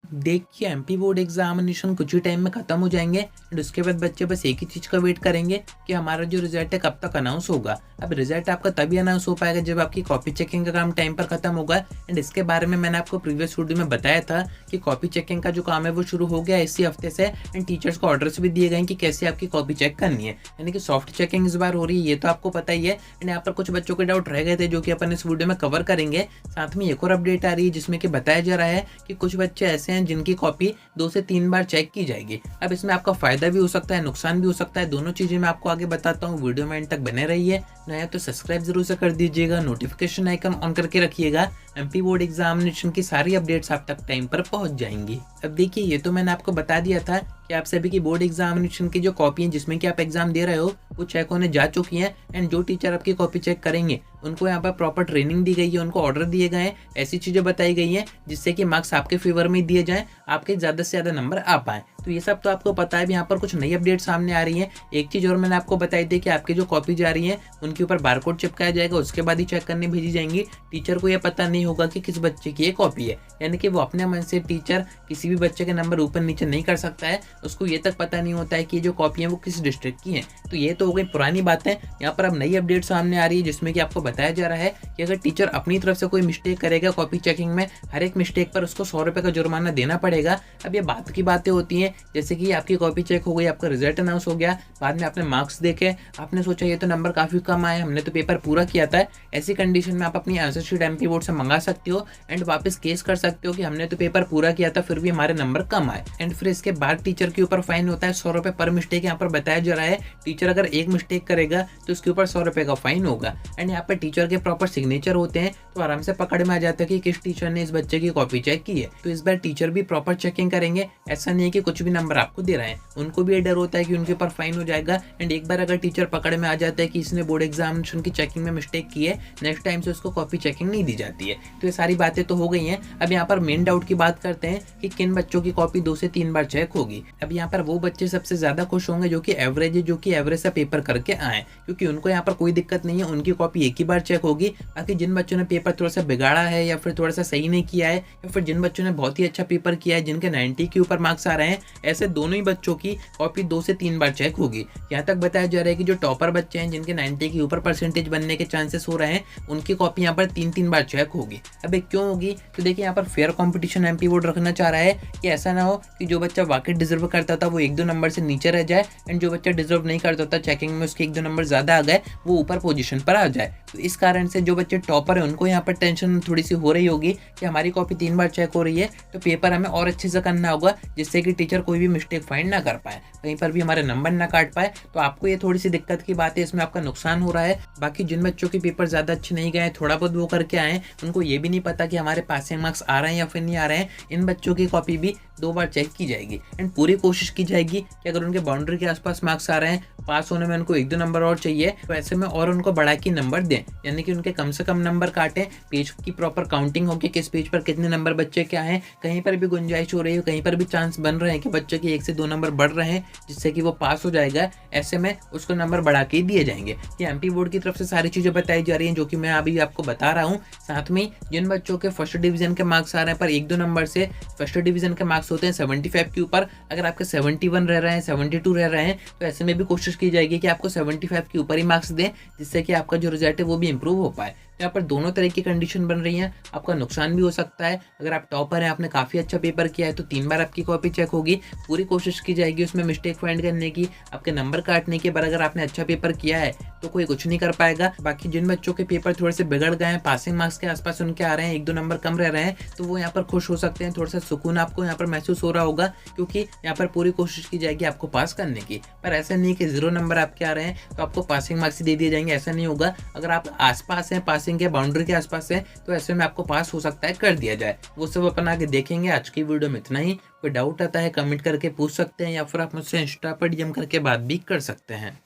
देखिए MP board examination कुछ ही time में ख़त्म हो जाएंगे एंड उसके बाद बच्चे बस एक ही चीज़ का वेट करेंगे कि हमारा जो रिजल्ट है कब तक अनाउंस होगा। अब रिजल्ट आपका तभी अनाउंस हो पाएगा जब आपकी कॉपी चेकिंग का काम टाइम पर ख़त्म होगा। एंड इसके बारे में मैंने आपको प्रीवियस वीडियो में बताया था कि कॉपी चेकिंग का जो काम है वो शुरू हो गया इसी हफ्ते से एंड टीचर्स को ऑर्डर्स भी दिए गए कि कैसे आपकी कॉपी चेक करनी है, यानी कि सॉफ्ट चेकिंग इस बार हो रही है, ये तो आपको पता ही है। एंड यहाँ पर कुछ बच्चों के डाउट रह गए थे जो कि अपन इस वीडियो में कवर करेंगे। साथ में एक और अपडेट आ रही है जिसमें कि बताया जा रहा है कि कुछ बच्चे ऐसे हैं जिनकी कॉपी 2 से 3 बार चेक की जाएगी। अब इसमें आपका फायदा भी हो सकता है, नुकसान भी हो सकता है, दोनों चीजें मैं आपको आगे बताता हूँ। वीडियो में एंड तक बने रहिए। नया तो सब्सक्राइब जरूर से कर दीजिएगा, नोटिफिकेशन आइकन ऑन करके रखिएगा। एमपी बोर्ड एग्जामिनेशन की सारी अपडेट्स आप तक टाइम पर पहुंच जाएंगी। अब देखिए ये तो मैंने आपको बता दिया था कि आप सभी की बोर्ड एग्जामिनेशन की जो कॉपी है जिसमें कि आप एग्जाम दे रहे हो वो चेक होने जा चुकी हैं एंड जो टीचर आपकी कॉपी चेक करेंगे उनको यहाँ पर प्रॉपर ट्रेनिंग दी गई है, उनको ऑर्डर दिए गए हैं, ऐसी चीज़ें बताई गई हैं जिससे कि मार्क्स आपके फेवर में दिए जाएं, आपके ज़्यादा से ज़्यादा नंबर आ पाएँ। तो ये सब तो आपको पता है। यहाँ पर कुछ नई अपडेट सामने आ रही है। एक चीज़ और मैंने आपको बताई थी कि आपकी जो कॉपी जा रही है उनके ऊपर बारकोड चिपकाया जाएगा, उसके बाद ही चेक करने भेजी जाएंगी। टीचर को यह पता नहीं होगा कि किस बच्चे की ये कॉपी है, यानी कि वो अपने मन से टीचर किसी भी बच्चे के नंबर ऊपर नीचे नहीं कर सकता है। उसको ये तक पता नहीं होता है कि ये जो कॉपी है वो किस डिस्ट्रिक्ट की है। तो ये तो हो गई पुरानी बातें। यहाँ पर अब नई अपडेट सामने आ रही है जिसमें कि आपको बताया जा रहा है कि अगर टीचर अपनी तरफ से कोई मिस्टेक करेगा कॉपी चेकिंग में, हर एक मिस्टेक पर उसको 100 रुपये का जुर्माना देना पड़ेगा। अब ये बात की बातें होती हैं, जैसे कि आपकी कॉपी चेक हो गई, आपका रिजल्ट अनाउंस हो गया, बाद में आपने मार्क्स देखे, आपने सोचा ये तो नंबर काफ़ी कम आए, हमने तो पेपर पूरा किया था। ऐसी कंडीशन में आप अपनी आंसर शीट एमपी बोर्ड से मंगा सकते हो एंड वापस केस कर सकते हो कि हमने तो पेपर पूरा किया था फिर भी हमारे नंबर कम आए। एंड फिर इसके बाद टीचर के ऊपर फाइन होता है 100 रुपये पर मिस्टेक। यहाँ पर बताया जा रहा है टीचर अगर एक मिस्टेक करेगा तो उसके ऊपर 100 रुपये का फाइन होगा। एंड यहाँ पर टीचर के प्रॉपर सिग्नेचर होते हैं तो आराम से पकड़ में आ जाता है कि किस टीचर ने इस बच्चे की कॉपी चेक की है। तो इस बार टीचर भी प्रॉपर चेकिंग करेंगे, ऐसा नहीं है कि कुछ भी नंबर आपको दे रहे हैं। उनको भी ये डर होता है कि उनके ऊपर फाइन हो जाएगा। एंड एक बार अगर टीचर पकड़ में आ जाता है कि इसने बोर्ड एग्जामिनेशन की चेकिंग में मिस्टेक की है, नेक्स्ट टाइम से उसको कॉपी चेकिंग नहीं दी जाती है। तो ये सारी बातें तो हो गई हैं। अब यहाँ पर मेन डाउट की बात करते हैं कि किन बच्चों की कॉपी 2 से 3 बार चेक होगी। अब यहाँ पर वो बच्चे सबसे ज्यादा खुश होंगे जो कि एवरेज से पेपर करके आए, क्योंकि उनको यहाँ पर कोई दिक्कत नहीं है, उनकी कॉपी एक ही बार चेक होगी। बाकी जिन बच्चों ने पेपर थोड़ा सा बिगाड़ा है या फिर थोड़ा सा सही नहीं किया है या फिर जिन बच्चों ने बहुत ही अच्छा पेपर किया है जिनके 90 के ऊपर मार्क्स आ रहे हैं, ऐसे दोनों ही बच्चों की कॉपी 2 से 3 बार चेक होगी। यहाँ तक बताया जा रहा है कि जो टॉपर बच्चे हैं जिनके 90 के ऊपर परसेंटेज बनने के चांसेस हो रहे हैं उनकी कॉपी यहाँ पर 3-3 बार चेक होगी। अब क्यों होगी? तो देखिए यहाँ पर फेयर कंपटीशन एमपी बोर्ड रखना चाह रहा है कि ऐसा ना हो कि जो बच्चा वाकई डिजर्व करता था वो 1-2 नंबर से नीचे रह जाए एंड जो बच्चा डिजर्व नहीं करता था चेकिंग में उसके 1-2 नंबर ज्यादा आ गए वो ऊपर पोजीशन पर आ जाए। तो इस कारण से जो बच्चे टॉपर है उनको यहाँ पर टेंशन थोड़ी सी हो रही होगी कि हमारी कॉपी 3 बार चेक हो रही है तो पेपर हमें और अच्छे से करना होगा जिससे कि टीचर कोई भी मिस्टेक फाइंड ना कर पाए, कहीं पर भी हमारे नंबर ना काट पाए। तो आपको ये थोड़ी सी दिक्कत की बात है, इसमें आपका नुकसान हो रहा है। बाकी जिन बच्चों के पेपर ज्यादा अच्छे नहीं गए, थोड़ा बहुत वो करके आए, उनको ये भी नहीं पता कि हमारे पासिंग मार्क्स आ रहे हैं या फिर नहीं आ रहे हैं, इन बच्चों की कॉपी भी 2 बार चेक की जाएगी एंड पूरी कोशिश की जाएगी कि अगर उनके बाउंड्री के आसपास मार्क्स आ रहे हैं, पास होने में उनको 1-2 नंबर और चाहिए तो ऐसे में और उनको बढ़ा के नंबर दें, यानी कि उनके कम से कम नंबर काटें। पेज की प्रॉपर काउंटिंग हो कि किस पेज पर कितने नंबर बच्चे क्या हैं, कहीं पर भी गुंजाइश हो रही है, कहीं पर भी चांस बन रहे हैं कि बच्चे के 1 से 2 नंबर बढ़ रहे हैं जिससे कि वो पास हो जाएगा, ऐसे में उसको नंबर बढ़ा के दिए जाएंगे। ये एमपी बोर्ड की तरफ से सारी चीजें बताई जा रही हैं जो कि मैं अभी आपको बता रहा हूँ। साथ में जिन बच्चों के फर्स्ट डिवीजन के मार्क्स आ रहे हैं पर 1-2 नंबर से फर्स्ट डिवीजन के मार्क्स होते हैं 75 के ऊपर, अगर आपके 71 रह रहे हैं, 72 रह रहे हैं तो ऐसे में भी कोशिश की जाएगी कि आपको 75 के ऊपर ही मार्क्स दें जिससे कि आपका जो रिजल्ट है वो भी इंप्रूव हो पाए। यहाँ पर दोनों तरह की कंडीशन बन रही है। आपका नुकसान भी हो सकता है, अगर आप टॉपर हैं, आपने काफ़ी अच्छा पेपर किया है तो 3 बार आपकी कॉपी चेक होगी, पूरी कोशिश की जाएगी उसमें मिस्टेक फाइंड करने की, आपके नंबर काटने के। पर अगर आपने अच्छा पेपर किया है तो कोई कुछ नहीं कर पाएगा। बाकी जिन बच्चों के पेपर थोड़े से बिगड़ गए हैं, पासिंग मार्क्स के आसपास उनके आ रहे हैं, 1-2 नंबर कम रह रहे हैं, तो वो यहाँ पर खुश हो सकते हैं, थोड़ा सा सुकून आपको यहाँ पर महसूस हो रहा होगा क्योंकि यहाँ पर पूरी कोशिश की जाएगी आपको पास करने की। पर ऐसा नहीं कि 0 नंबर आपके आ रहे हैं तो आपको पासिंग मार्क्स दे दिए जाएंगे, ऐसा नहीं होगा। अगर आप आसपास हैं, पासिंग के बाउंड्री के आसपास है तो ऐसे में आपको पास हो सकता है कर दिया जाए। वो सब अपन आगे देखेंगे। आज की वीडियो में इतना ही। कोई डाउट आता है कमेंट करके पूछ सकते हैं या फिर आप मुझसे इंस्टा पर डीएम करके बात भी कर सकते हैं।